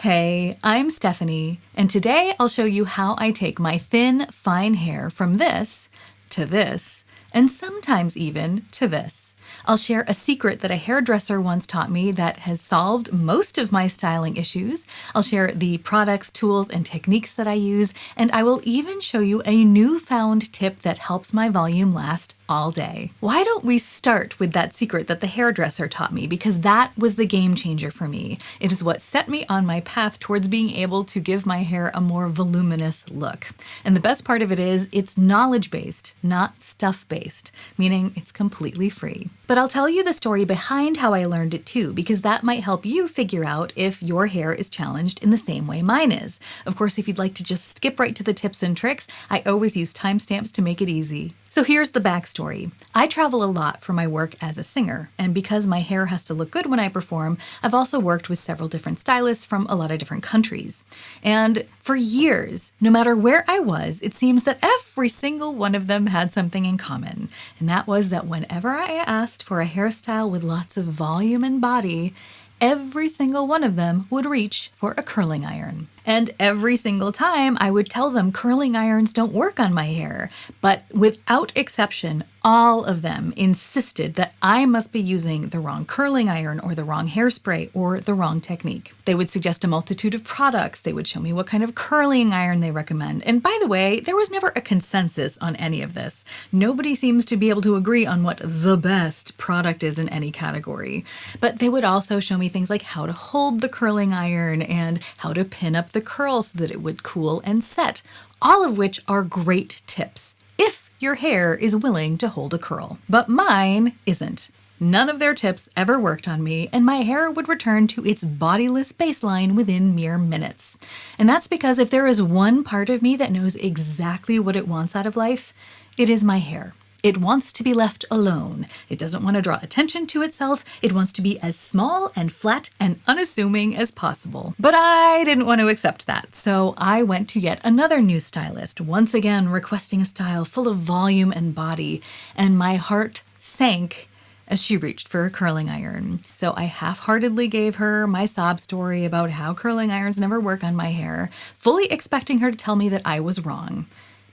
Hey, I'm Stephanie, and today I'll show you how I take my thin, fine hair from this to this, and sometimes even to this. I'll share a secret that a hairdresser once taught me that has solved most of my styling issues. I'll share the products, tools, and techniques that I use, and I will even show you a newfound tip that helps my volume last all day. Why don't we start with that secret that the hairdresser taught me, because that was the game changer for me. It is what set me on my path towards being able to give my hair a more voluminous look. And the best part of it is it's knowledge-based, not stuff-based, meaning it's completely free. But I'll tell you the story behind how I learned it too, because that might help you figure out if your hair is challenged in the same way mine is. Of course, if you'd like to just skip right to the tips and tricks, I always use timestamps to make it easy. So here's the backstory. I travel a lot for my work as a singer, and because my hair has to look good when I perform, I've also worked with several different stylists from a lot of different countries. And for years, no matter where I was, it seems that every single one of them had something in common. And that was that whenever I asked for a hairstyle with lots of volume and body, every single one of them would reach for a curling iron. And every single time I would tell them curling irons don't work on my hair. But without exception, all of them insisted that I must be using the wrong curling iron or the wrong hairspray or the wrong technique. They would suggest a multitude of products. They would show me what kind of curling iron they recommend. And by the way, there was never a consensus on any of this. Nobody seems to be able to agree on what the best product is in any category. But they would also show me things like how to hold the curling iron and how to pin up the curl so that it would cool and set, all of which are great tips if your hair is willing to hold a curl. But mine isn't. None of their tips ever worked on me, and my hair would return to its bodiless baseline within mere minutes. And that's because if there is one part of me that knows exactly what it wants out of life, it is my hair. It wants to be left alone. It doesn't want to draw attention to itself. It wants to be as small and flat and unassuming as possible. But I didn't want to accept that, so I went to yet another new stylist, once again requesting a style full of volume and body, and my heart sank as she reached for a curling iron. So I half-heartedly gave her my sob story about how curling irons never work on my hair, fully expecting her to tell me that I was wrong.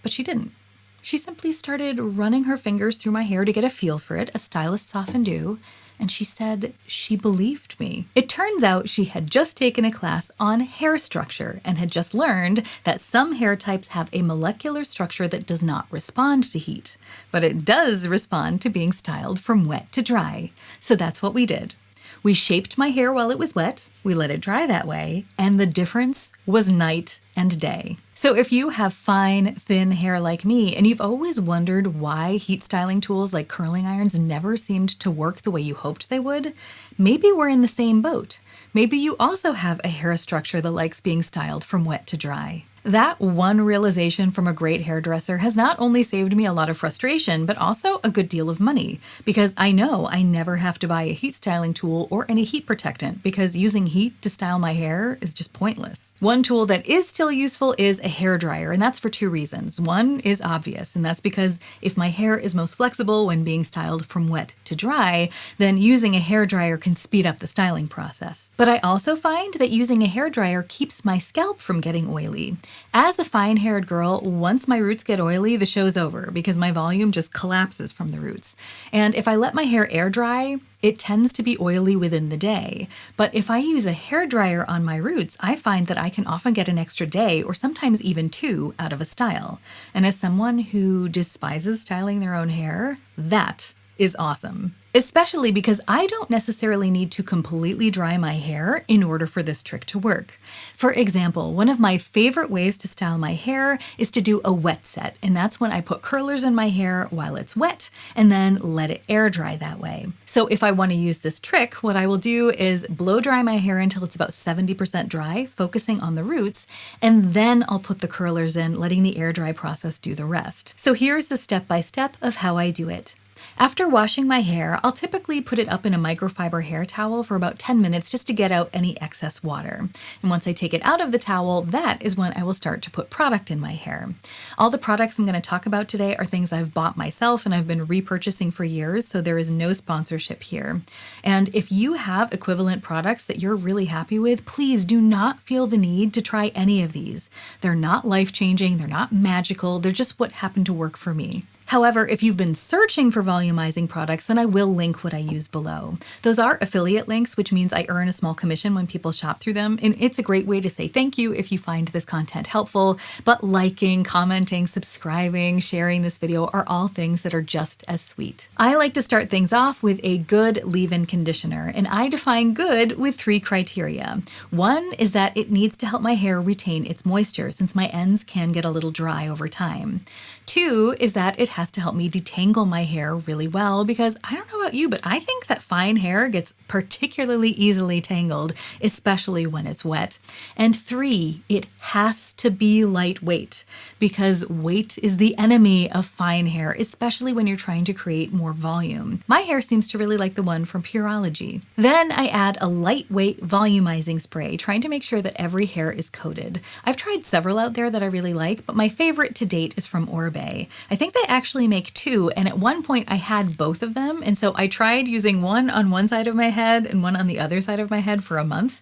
But she didn't. She simply started running her fingers through my hair to get a feel for it, as stylists often do, and she said she believed me. It turns out she had just taken a class on hair structure and had just learned that some hair types have a molecular structure that does not respond to heat, but it does respond to being styled from wet to dry. So that's what we did. We shaped my hair while it was wet, we let it dry that way, and the difference was night and day. So if you have fine, thin hair like me, and you've always wondered why heat styling tools like curling irons never seemed to work the way you hoped they would, maybe we're in the same boat. Maybe you also have a hair structure that likes being styled from wet to dry. That one realization from a great hairdresser has not only saved me a lot of frustration, but also a good deal of money, because I know I never have to buy a heat styling tool or any heat protectant, because using heat to style my hair is just pointless. One tool that is still useful is a hairdryer, and that's for two reasons. One is obvious, and that's because if my hair is most flexible when being styled from wet to dry, then using a hairdryer can speed up the styling process. But I also find that using a hairdryer keeps my scalp from getting oily. As a fine-haired girl, once my roots get oily, the show's over because my volume just collapses from the roots. And if I let my hair air dry, it tends to be oily within the day. But if I use a hairdryer on my roots, I find that I can often get an extra day or sometimes even two out of a style. And as someone who despises styling their own hair, that is awesome. Especially because I don't necessarily need to completely dry my hair in order for this trick to work. For example, one of my favorite ways to style my hair is to do a wet set, and that's when I put curlers in my hair while it's wet and then let it air dry that way. So if I want to use this trick, what I will do is blow dry my hair until it's about 70% dry, focusing on the roots, and then I'll put the curlers in, letting the air dry process do the rest. So here's the step-by-step of how I do it. After washing my hair, I'll typically put it up in a microfiber hair towel for about 10 minutes just to get out any excess water. And once I take it out of the towel, that is when I will start to put product in my hair. All the products I'm going to talk about today are things I've bought myself and I've been repurchasing for years, so there is no sponsorship here. And if you have equivalent products that you're really happy with, please do not feel the need to try any of these. They're not life-changing, they're not magical, they're just what happened to work for me. However, if you've been searching for volumizing products, then I will link what I use below. Those are affiliate links, which means I earn a small commission when people shop through them, and it's a great way to say thank you if you find this content helpful, but liking, commenting, subscribing, sharing this video are all things that are just as sweet. I like to start things off with a good leave-in conditioner, and I define good with 3 criteria. One is that it needs to help my hair retain its moisture, since my ends can get a little dry over time. 2 is that it has to help me detangle my hair really well, because I don't know about you, but I think that fine hair gets particularly easily tangled, especially when it's wet. And 3, it has to be lightweight, because weight is the enemy of fine hair, especially when you're trying to create more volume. My hair seems to really like the one from Pureology. Then I add a lightweight volumizing spray, trying to make sure that every hair is coated. I've tried several out there that I really like, but my favorite to date is from Orbe. I think they actually make 2, and at one point I had both of them, and so I tried using one on one side of my head and one on the other side of my head for a month,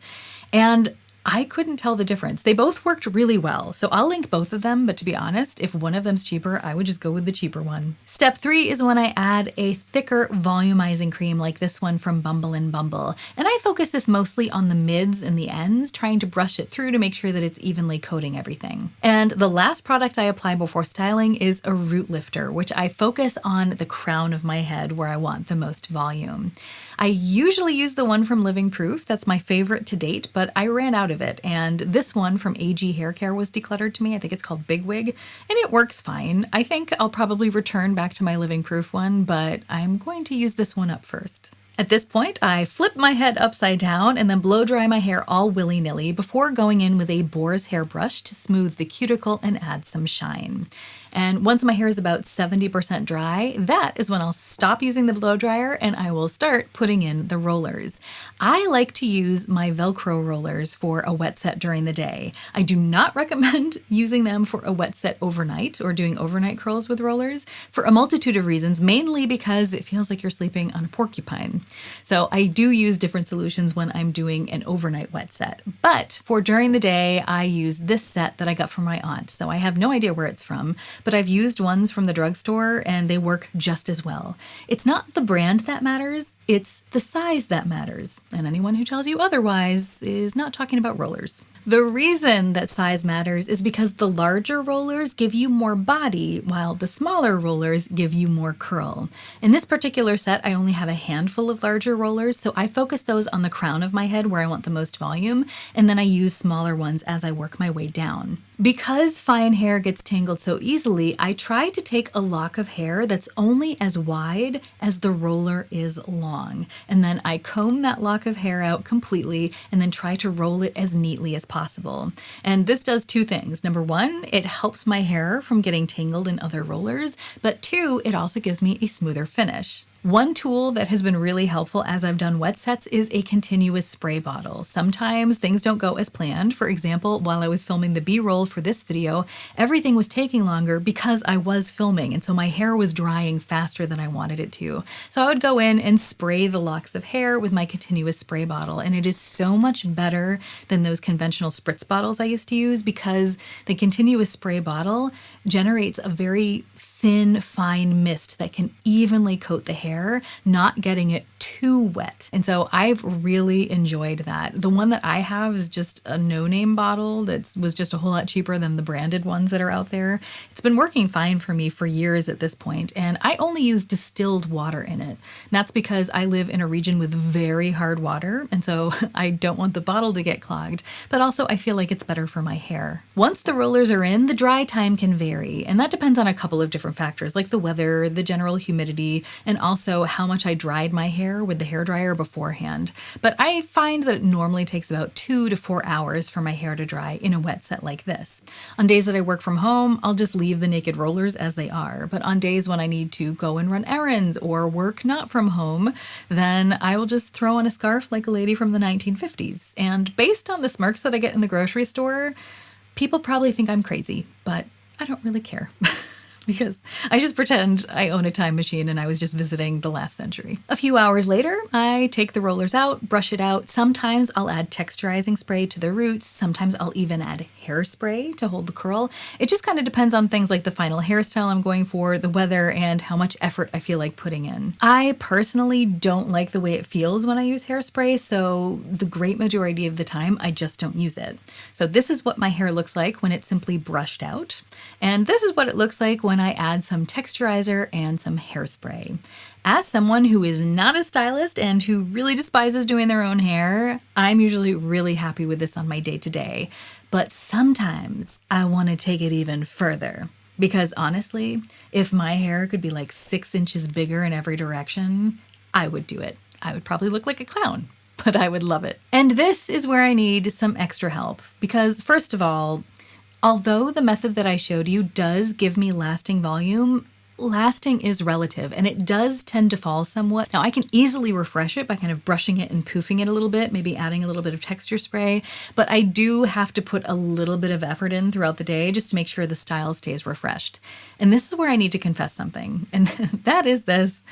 and I couldn't tell the difference. They both worked really well, so I'll link both of them, but to be honest, if one of them's cheaper, I would just go with the cheaper one. Step 3 is when I add a thicker volumizing cream like this one from Bumble and Bumble, and I focus this mostly on the mids and the ends, trying to brush it through to make sure that it's evenly coating everything. And the last product I apply before styling is a root lifter, which I focus on the crown of my head where I want the most volume. I usually use the one from Living Proof. That's my favorite to date, but I ran out of it, and this one from AG Hair Care was decluttered to me. I think it's called Big Wig, and it works fine. I think I'll probably return back to my Living Proof one, but I'm going to use this one up first. At this point, I flip my head upside down and then blow dry my hair all willy-nilly before going in with a boar's hairbrush to smooth the cuticle and add some shine. And once my hair is about 70% dry, that is when I'll stop using the blow dryer and I will start putting in the rollers. I like to use my Velcro rollers for a wet set during the day. I do not recommend using them for a wet set overnight or doing overnight curls with rollers for a multitude of reasons, mainly because it feels like you're sleeping on a porcupine. So I do use different solutions when I'm doing an overnight wet set. But for during the day, I use this set that I got from my aunt. So I have no idea where it's from, but I've used ones from the drugstore and they work just as well. It's not the brand that matters, it's the size that matters. And anyone who tells you otherwise is not talking about rollers. The reason that size matters is because the larger rollers give you more body, while the smaller rollers give you more curl. In this particular set, I only have a handful of larger rollers, so I focus those on the crown of my head where I want the most volume, and then I use smaller ones as I work my way down. Because fine hair gets tangled so easily, I try to take a lock of hair that's only as wide as the roller is long. And then I comb that lock of hair out completely and then try to roll it as neatly as possible. And this does 2 things. Number 1, it helps my hair from getting tangled in other rollers, but 2, it also gives me a smoother finish. One tool that has been really helpful as I've done wet sets is a continuous spray bottle. Sometimes things don't go as planned. For example, while I was filming the B-roll for this video, everything was taking longer because I was filming, and so my hair was drying faster than I wanted it to. So I would go in and spray the locks of hair with my continuous spray bottle, and it is so much better than those conventional spritz bottles I used to use because the continuous spray bottle generates a very thin, fine mist that can evenly coat the hair, not getting it too wet. And so I've really enjoyed that. The one that I have is just a no-name bottle that was just a whole lot cheaper than the branded ones that are out there. It's been working fine for me for years at this point, and I only use distilled water in it. And that's because I live in a region with very hard water, and so I don't want the bottle to get clogged, but also I feel like it's better for my hair. Once the rollers are in, the dry time can vary, and that depends on a couple of different factors like the weather, the general humidity, and also how much I dried my hair with the hairdryer beforehand, but I find that it normally takes about 2 to 4 hours for my hair to dry in a wet set like this. On days that I work from home, I'll just leave the naked rollers as they are, but on days when I need to go and run errands or work not from home, then I will just throw on a scarf like a lady from the 1950s. And based on the smirks that I get in the grocery store, people probably think I'm crazy, but I don't really care. Because I just pretend I own a time machine and I was just visiting the last century. A few hours later, I take the rollers out, brush it out. Sometimes I'll add texturizing spray to the roots. Sometimes I'll even add hairspray to hold the curl. It just kind of depends on things like the final hairstyle I'm going for, the weather, and how much effort I feel like putting in. I personally don't like the way it feels when I use hairspray, so the great majority of the time, I just don't use it. So this is what my hair looks like when it's simply brushed out. And this is what it looks like when I add some texturizer and some hairspray. As someone who is not a stylist and who really despises doing their own hair, I'm usually really happy with this on my day-to-day. But sometimes I want to take it even further. Because honestly, if my hair could be like 6 inches bigger in every direction, I would do it. I would probably look like a clown, but I would love it. And this is where I need some extra help. Because first of all, although the method that I showed you does give me lasting volume, lasting is relative and it does tend to fall somewhat. Now I can easily refresh it by kind of brushing it and poofing it a little bit, maybe adding a little bit of texture spray, but I do have to put a little bit of effort in throughout the day just to make sure the style stays refreshed. And this is where I need to confess something, and that is this.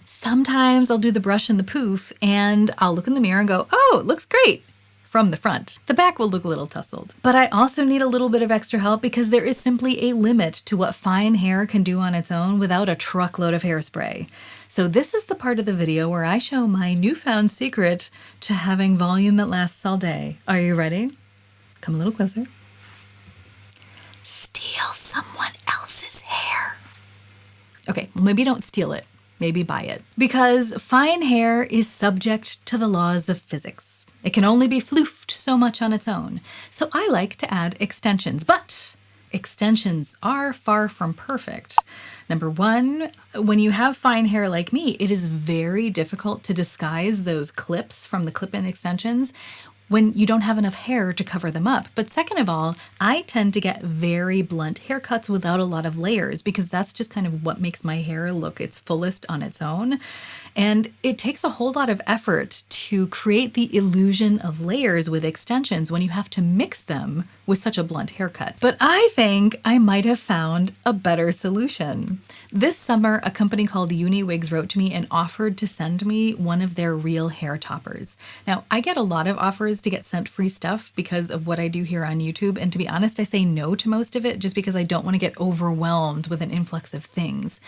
Sometimes I'll do the brush and the poof and I'll look in the mirror and go, oh, it looks great. From the front. The back will look a little tousled. But I also need a little bit of extra help because there is simply a limit to what fine hair can do on its own without a truckload of hairspray. So this is the part of the video where I show my newfound secret to having volume that lasts all day. Are you ready? Come a little closer. Steal someone else's hair. Okay, well maybe don't steal it. Maybe buy it. Because fine hair is subject to the laws of physics. It can only be floofed so much on its own. So I like to add extensions, but extensions are far from perfect. Number one, when you have fine hair like me, it is very difficult to disguise those clips from the clip-in extensions when you don't have enough hair to cover them up. But second of all, I tend to get very blunt haircuts without a lot of layers because that's just kind of what makes my hair look its fullest on its own. And it takes a whole lot of effort to create the illusion of layers with extensions when you have to mix them with such a blunt haircut. But I think I might have found a better solution. This summer, a company called UniWigs wrote to me and offered to send me one of their real hair toppers. Now, I get a lot of offers to get sent free stuff because of what I do here on YouTube, and to be honest, I say no to most of it just because I don't want to get overwhelmed with an influx of things.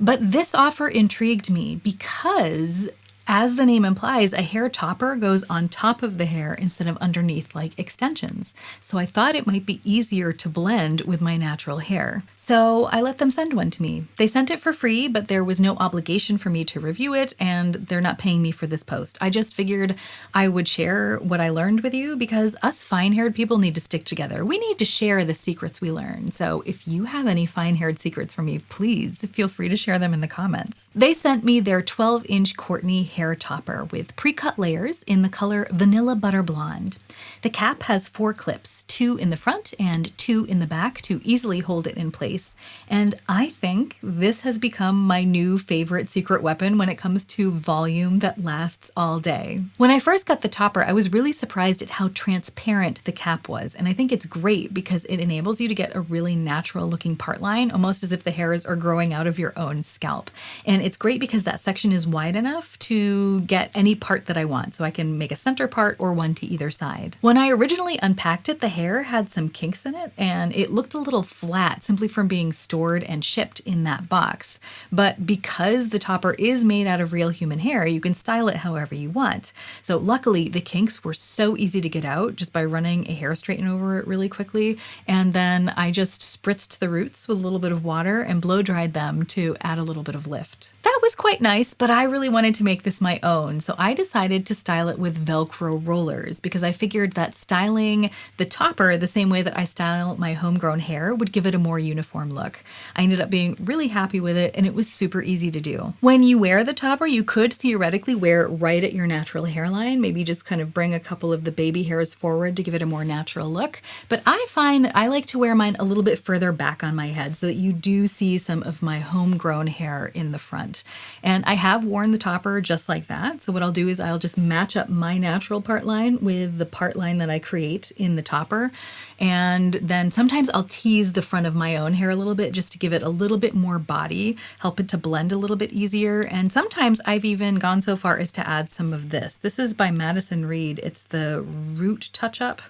But this offer intrigued me because, as the name implies, a hair topper goes on top of the hair instead of underneath like extensions. So I thought it might be easier to blend with my natural hair. So I let them send one to me. They sent it for free, but there was no obligation for me to review it, and they're not paying me for this post. I just figured I would share what I learned with you because us fine-haired people need to stick together. We need to share the secrets we learn. So if you have any fine-haired secrets for me, please feel free to share them in the comments. They sent me their 12-inch Courtney hair topper with pre-cut layers in the color Vanilla Butter Blonde. The cap has 4 clips, 2 in the front and 2 in the back to easily hold it in place. And I think this has become my new favorite secret weapon when it comes to volume that lasts all day. When I first got the topper, I was really surprised at how transparent the cap was. And I think it's great because it enables you to get a really natural looking part line, almost as if the hairs are growing out of your own scalp. And it's great because that section is wide enough to get any part that I want. So I can make a center part or one to either side. When I originally unpacked it, the hair had some kinks in it and it looked a little flat simply from being stored and shipped in that box. But because the topper is made out of real human hair, you can style it however you want. So luckily the kinks were so easy to get out just by running a hair straightener over it really quickly. And then I just spritzed the roots with a little bit of water and blow dried them to add a little bit of lift. That was quite nice, but I really wanted to make the this my own. So I decided to style it with Velcro rollers because I figured that styling the topper the same way that I style my homegrown hair would give it a more uniform look. I ended up being really happy with it, and it was super easy to do. When you wear the topper, you could theoretically wear it right at your natural hairline, maybe just kind of bring a couple of the baby hairs forward to give it a more natural look. But I find that I like to wear mine a little bit further back on my head so that you do see some of my homegrown hair in the front. And I have worn the topper just like that. So what I'll do is I'll just match up my natural part line with the part line that I create in the topper. And then sometimes I'll tease the front of my own hair a little bit just to give it a little bit more body, help it to blend a little bit easier. And sometimes I've even gone so far as to add some of this. This is by Madison Reed. It's the Root Touch-Up.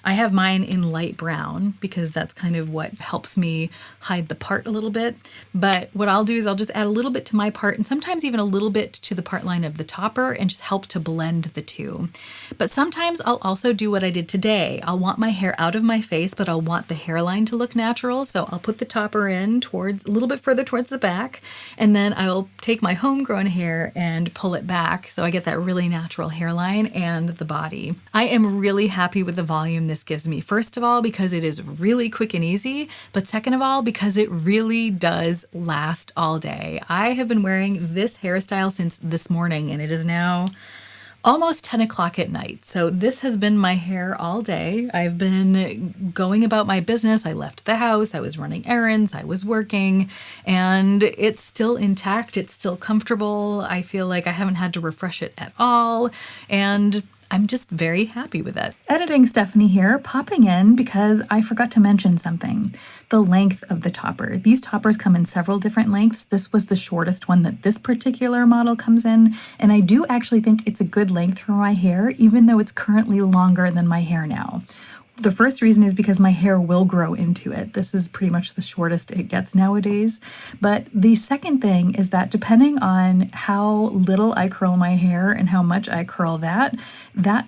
I have mine in light brown because that's kind of what helps me hide the part a little bit. But what I'll do is I'll just add a little bit to my part and sometimes even a little bit to the part line of the topper and just help to blend the two. But sometimes I'll also do what I did today. I'll want my hair out of my face, but I'll want the hairline to look natural. So I'll put the topper in towards a little bit further towards the back, and then I'll take my homegrown hair and pull it back so I get that really natural hairline and the body. I am really happy with the volume this gives me. First of all, because it is really quick and easy, but second of all, because it really does last all day. I have been wearing this hairstyle since this morning, and it is now almost 10 o'clock at night. So this has been my hair all day. I've been going about my business. I left the house, I was running errands, I was working, and it's still intact. It's still comfortable. I feel like I haven't had to refresh it at all, and I'm just very happy with it. Editing Stephanie here, popping in because I forgot to mention something. The length of the topper. These toppers come in several different lengths. This was the shortest one that this particular model comes in, and I do actually think it's a good length for my hair, even though it's currently longer than my hair now. The first reason is because my hair will grow into it. This is pretty much the shortest it gets nowadays. But the second thing is that depending on how little I curl my hair and how much I curl that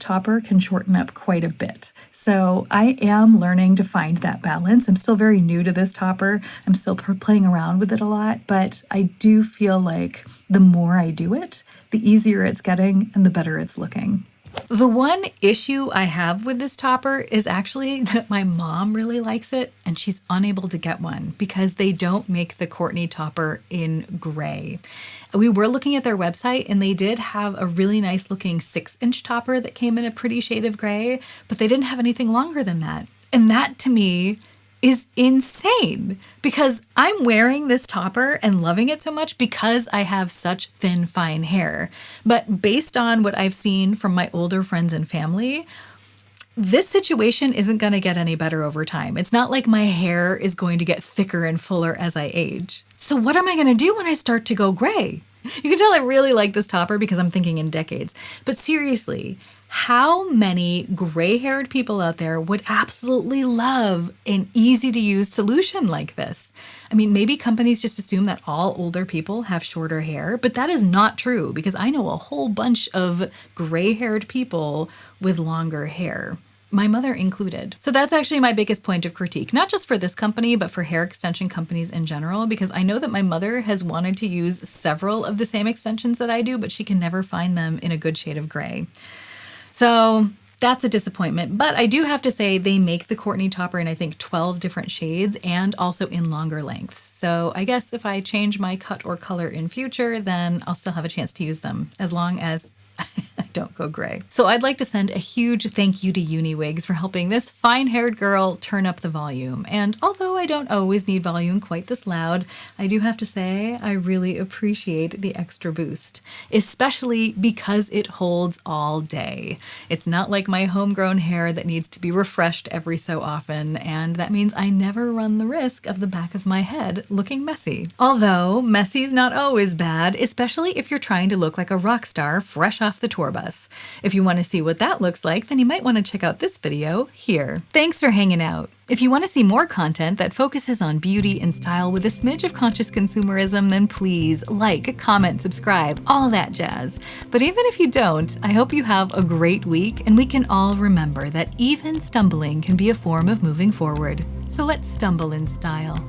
topper can shorten up quite a bit. So I am learning to find that balance. I'm still very new to this topper. I'm still playing around with it a lot, but I do feel like the more I do it, the easier it's getting and the better it's looking. The one issue I have with this topper is actually that my mom really likes it and she's unable to get one because they don't make the Courtney topper in gray. We were looking at their website and they did have a really nice looking 6-inch topper that came in a pretty shade of gray, but they didn't have anything longer than that. And that to me is insane because I'm wearing this topper and loving it so much because I have such thin, fine hair. But based on what I've seen from my older friends and family, this situation isn't going to get any better over time. It's not like my hair is going to get thicker and fuller as I age. So what am I going to do when I start to go gray? You can tell I really like this topper because I'm thinking in decades. But seriously, how many gray-haired people out there would absolutely love an easy-to-use solution like this? I mean, maybe companies just assume that all older people have shorter hair, but that is not true because I know a whole bunch of gray-haired people with longer hair. My mother included. So that's actually my biggest point of critique, not just for this company, but for hair extension companies in general, because I know that my mother has wanted to use several of the same extensions that I do, but she can never find them in a good shade of gray. So that's a disappointment, but I do have to say they make the Courtney topper in I think 12 different shades and also in longer lengths. So I guess if I change my cut or color in future, then I'll still have a chance to use them as long as I don't go gray. So I'd like to send a huge thank you to UniWigs for helping this fine-haired girl turn up the volume. And although I don't always need volume quite this loud, I do have to say I really appreciate the extra boost, especially because it holds all day. It's not like my homegrown hair that needs to be refreshed every so often, and that means I never run the risk of the back of my head looking messy. Although messy's not always bad, especially if you're trying to look like a rock star fresh off the tour bus. If you want to see what that looks like, then you might want to check out this video here. Thanks for hanging out. If you want to see more content that focuses on beauty and style with a smidge of conscious consumerism, then please like, comment, subscribe, all that jazz. But even if you don't, I hope you have a great week and we can all remember that even stumbling can be a form of moving forward. So let's stumble in style.